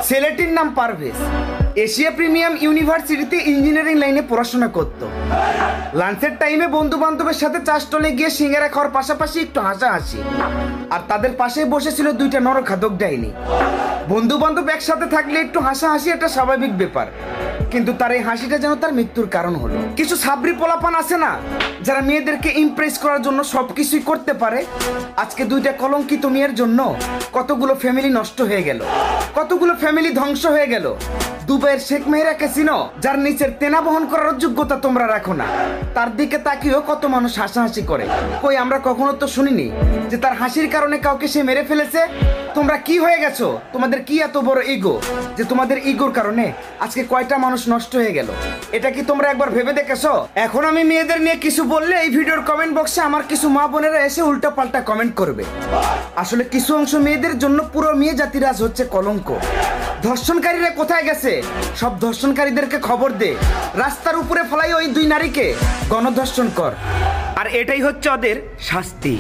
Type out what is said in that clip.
ছেলেটির নাম Parvez. Asia premium ইউনিভার্সিটিতে ইঞ্জিনিয়ারিং লাইনে পড়াশোনা করত। লাঞ্চের টাইমে বন্ধু বান্ধবের সাথে চা স্টলে গিয়ে সিঙ্গারা খাওয়ার পাশাপাশি একটু হাসাহাসি, আর তাদের পাশে বসেছিল দুইটা নরখাদক ডাইনি। বন্ধু বান্ধব একসাথে থাকলে একটু হাসাহাসি একটা স্বাভাবিক ব্যাপার, কিন্তু তার এই হাসিটা যেন তার মৃত্যুর কারণ হলো। কিছু সাবরি পোলাপান আছে না, যারা মেয়েদেরকে ইমপ্রেস করার জন্য সবকিছুই করতে পারে। আজকে দুইটা কলঙ্কিত মেয়ের জন্য কতগুলো ফ্যামিলি নষ্ট হয়ে গেল, কতগুলো ফ্যামিলি ধ্বংস হয়ে গেল। দুবাইয়ের শেখ মেহেরাকে চিনো, যার নিচের তেনা বহন করার যোগ্যতা তোমরা রাখো না। তার দিকে তাকিয়েও কত মানুষ হাসাহাসি করে। কই আমরা কখনো তো শুনিনি যে তার হাসির কারণে কাউকে সে মেরে ফেলেছে। তোমরা কি হয়ে গেছো? তোমাদের কি এত বড় ইগো যে তোমাদের ইগোর কারণে আজকে কয়টা মানুষ নষ্ট হয়ে গেল? এটা কি তোমরা একবার ভেবে দেখেছো? এখন আমি মেয়েদের নিয়ে কিছু বললে এই ভিডিওর কমেন্ট বক্সে আমার কিছু মা বোনেরা এসে উল্টো পাল্টা কমেন্ট করবে। আসলে কিছু অংশ মেয়েদের জন্য পুরো মেয়ে জাতির আজ হচ্ছে কলঙ্ক। ধর্ষণকারীরা কোথায় গেছে? সব ধর্ষণকারীদেরকে খবর দে, রাস্তার উপরে ফেলাই ওই দুই নারীকে গণধর্ষণ কর, আর এটাই হচ্ছে ওদের শাস্তি।